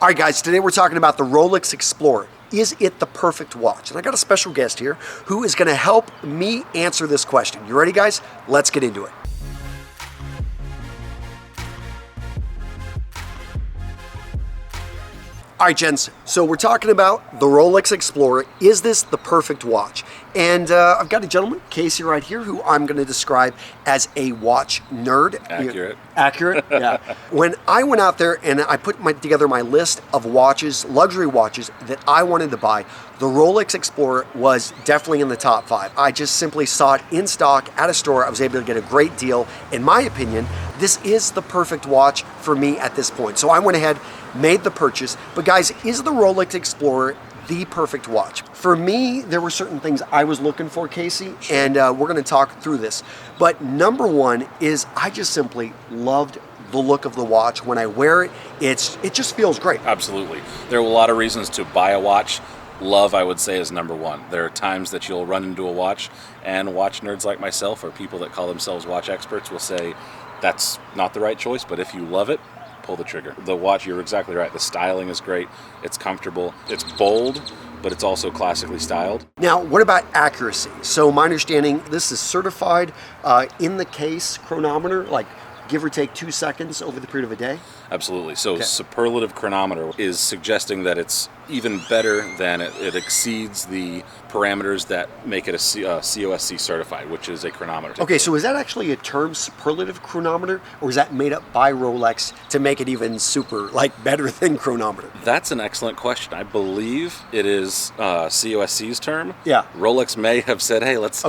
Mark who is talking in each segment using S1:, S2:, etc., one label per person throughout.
S1: All right, guys, today we're talking about the Rolex Explorer. Is it the perfect watch? And I got a special guest here who is going to help me answer this question. You ready, guys? Let's get into it. All right, gents, so we're talking about the Rolex Explorer. Is this the perfect watch? And I've got a gentleman, Casey, right here, who I'm going to describe as a watch nerd.
S2: Accurate.
S1: Accurate, yeah. When I went out there and I put together my list of watches, luxury watches that I wanted to buy, the Rolex Explorer was definitely in the top 5. I just simply saw it in stock at a store. I was able to get a great deal. In my opinion, this is the perfect watch for me at this point. So I went ahead, made the purchase. But guys, is the Rolex Explorer the perfect watch? For me, there were certain things I was looking for, Casey, and we're going to talk through this. But number one is I just simply loved the look of the watch. When I wear it, it just feels great.
S2: Absolutely. There are a lot of reasons to buy a watch. Love, I would say, is number one. There are times that you'll run into a watch, and watch nerds like myself, or people that call themselves watch experts, will say that's not the right choice, but if you love it, pull the trigger. The watch, you're exactly right. The styling is great. It's comfortable. It's bold, but it's also classically styled.
S1: Now, what about accuracy? So my understanding, this is certified in the case chronometer, like give or take 2 seconds over the period of a day?
S2: Absolutely. So superlative chronometer is suggesting that it's even better than it exceeds the parameters that make it a COSC certified, which is a chronometer.
S1: Okay, so is that actually a term, superlative chronometer, or is that made up by Rolex to make it even super, like better than chronometer?
S2: That's an excellent question. I believe it is COSC's term.
S1: Yeah.
S2: Rolex may have said, hey, let's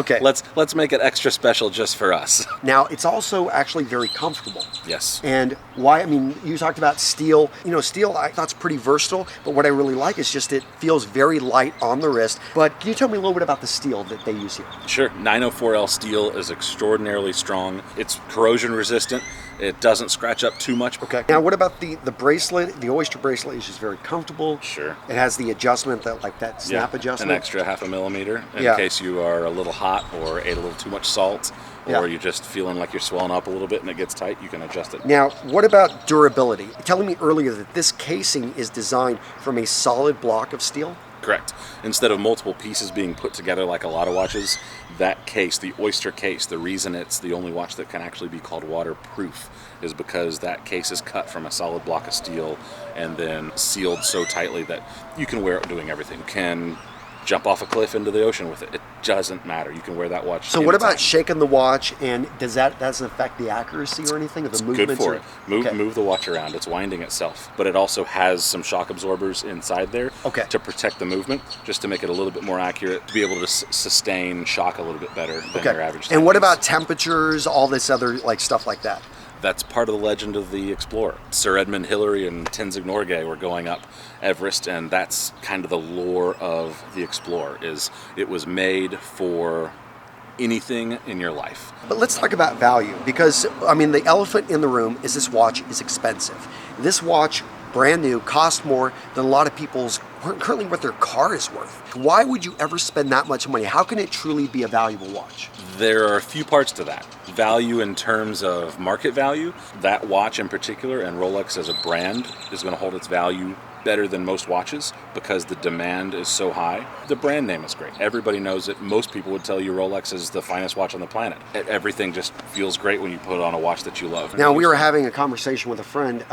S2: make it extra special just for us.
S1: Now, it's also actually very comfortable.
S2: Yes.
S1: And why, I mean, you talked about steel. You know, steel I thought's pretty versatile, but what I really like is just it feels very light on the wrist. But can you tell me a little bit about the steel that they use here?
S2: Sure. 904L steel is extraordinarily strong. It's corrosion resistant. It doesn't scratch up too much.
S1: Okay. Now, what about the bracelet? The Oyster bracelet is just very comfortable.
S2: Sure.
S1: It has the adjustment, that snap adjustment.
S2: An extra 0.5 millimeter in case you are a little hot or ate a little too much salt, or you're just feeling like you're swelling up a little bit and it gets tight, you can adjust it.
S1: Now, what about durability? You're telling me earlier that this casing is designed from a solid block of steel?
S2: Correct. Instead of multiple pieces being put together like a lot of watches, that case, the Oyster case, the reason it's the only watch that can actually be called waterproof is because that case is cut from a solid block of steel and then sealed so tightly that you can wear it doing everything. You can jump off a cliff into the ocean with it. It doesn't matter. You can wear that watch.
S1: So what about shaking the watch, and doesn't affect the accuracy or anything of the movements?
S2: Good for it. Move the watch around. It's winding itself, but it also has some shock absorbers inside there to protect the movement, just to make it a little bit more accurate, to be able to sustain shock a little bit better than your average.
S1: And what about temperatures, all this other stuff like that?
S2: That's part of the legend of the Explorer. Sir Edmund Hillary and Tenzing were going up Everest, and that's kind of the lore of the Explorer, is it was made for anything in your life.
S1: But let's talk about value, because I mean the elephant in the room is this watch is expensive. This watch, brand new, costs more than a lot of people's currently what their car is worth. Why would you ever spend that much money? How can it truly be a valuable watch?
S2: There are a few parts to that. Value in terms of market value. That watch in particular, and Rolex as a brand, is going to hold its value better than most watches because the demand is so high. The brand name is great. Everybody knows it. Most people would tell you Rolex is the finest watch on the planet. Everything just feels great when you put on a watch that you love.
S1: Now, we were having a conversation with a friend,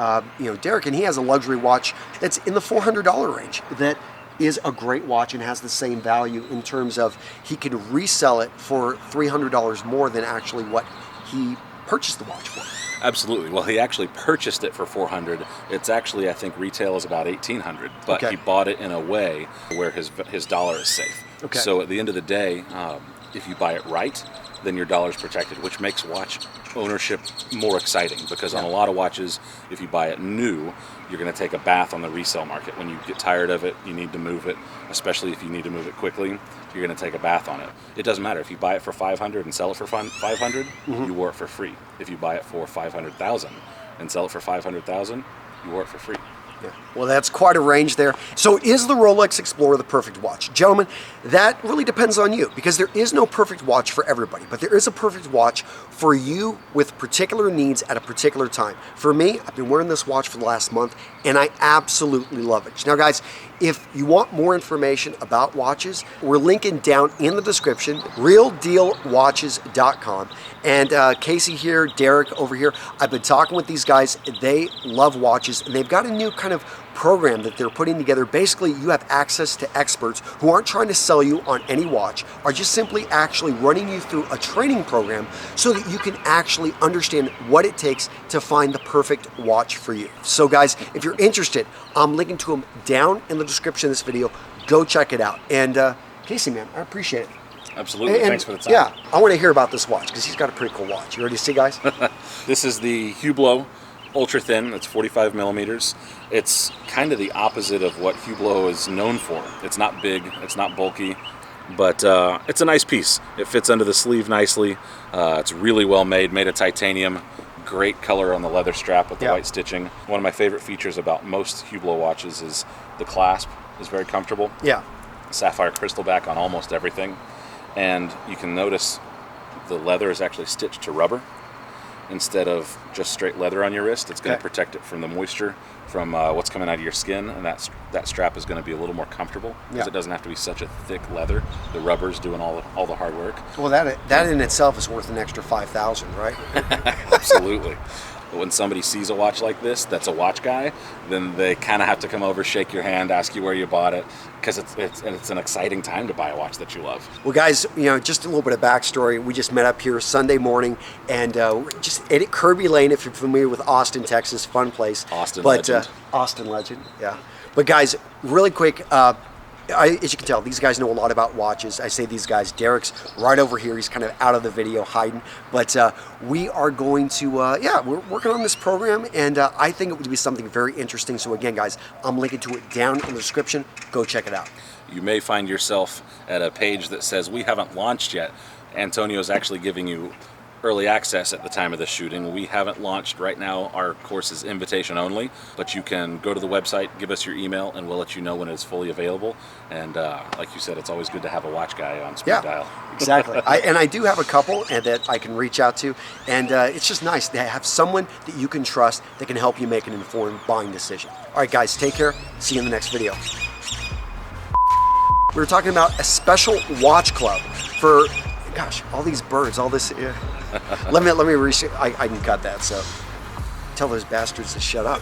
S1: Derek, and he has a luxury watch that's in the $400 range that is a great watch and has the same value in terms of he could resell it for $300 more than actually what he purchased the watch for.
S2: Absolutely. Well, he actually purchased it for $400. It's actually, I think, retail is about $1,800, but he bought it in a way where his dollar is safe.
S1: Okay.
S2: So at the end of the day, if you buy it right, then your dollar's protected, which makes watch ownership more exciting, because on a lot of watches, if you buy it new, you're going to take a bath on the resale market. When you get tired of it, you need to move it, especially if you need to move it quickly, you're going to take a bath on it. It doesn't matter. If you buy it for $500 and sell it for $500, you wore it for free. If you buy it for $500,000 and sell it for $500,000, you wore it for free.
S1: Yeah. Well, that's quite a range there. So is the Rolex Explorer the perfect watch? Gentlemen, that really depends on you, because there is no perfect watch for everybody, but there is a perfect watch for you with particular needs at a particular time. For me, I've been wearing this watch for the last month, and I absolutely love it. Now, guys, if you want more information about watches, we're linking down in the description, realdealwatches.com. And Casey here, Derek over here, I've been talking with these guys. They love watches, and they've got a new kind of program that they're putting together. Basically, you have access to experts who aren't trying to sell you on any watch, are just simply actually running you through a training program so that you can actually understand what it takes to find the perfect watch for you. So guys, if you're interested, I'm linking to them down in the description of this video. Go check it out. And Casey, man, I appreciate it.
S2: Absolutely.
S1: And,
S2: thanks for the time.
S1: Yeah, I want to hear about this watch because he's got a pretty cool watch. You ready to see, guys?
S2: This is the Hublot Ultra Thin. It's 45 millimeters. It's kind of the opposite of what Hublot is known for. It's not big, it's not bulky, but it's a nice piece. It fits under the sleeve nicely. It's really well made of titanium. Great color on the leather strap with the white stitching. One of my favorite features about most Hublot watches is the clasp is very comfortable.
S1: Yeah.
S2: Sapphire crystal back on almost everything. And you can notice the leather is actually stitched to rubber instead of just straight leather on your wrist. It's going to protect it from the moisture, from what's coming out of your skin, and that strap is going to be a little more comfortable because it doesn't have to be such a thick leather. The rubber's doing all the hard work.
S1: Well, that in itself is worth an extra $5,000, right?
S2: Absolutely. But when somebody sees a watch like this, that's a watch guy, then they kind of have to come over, shake your hand, ask you where you bought it, because it's an exciting time to buy a watch that you love.
S1: Well, guys, just a little bit of backstory. We just met up here Sunday morning, and we're just at Kirby Lane, if you're familiar with Austin, Texas, fun place.
S2: Legend.
S1: Austin legend, yeah. But guys, really quick, as you can tell, these guys know a lot about watches. I say these guys, Derek's right over here. He's kind of out of the video hiding. But we are going to, we're working on this program, and I think it would be something very interesting. So again, guys, I'm linking to it down in the description. Go check it out.
S2: You may find yourself at a page that says, we haven't launched yet. Antonio's actually giving you early access at the time of the shooting. We haven't launched right now. Our course is invitation only, but you can go to the website, give us your email, and we'll let you know when it's fully available. And like you said, it's always good to have a watch guy on speed dial.
S1: Exactly. I do have a couple that I can reach out to, and it's just nice to have someone that you can trust that can help you make an informed buying decision. All right, guys, take care. See you in the next video. We were talking about a special watch club for, gosh, all these birds, all this. Let me I can cut that. So tell those bastards to shut up.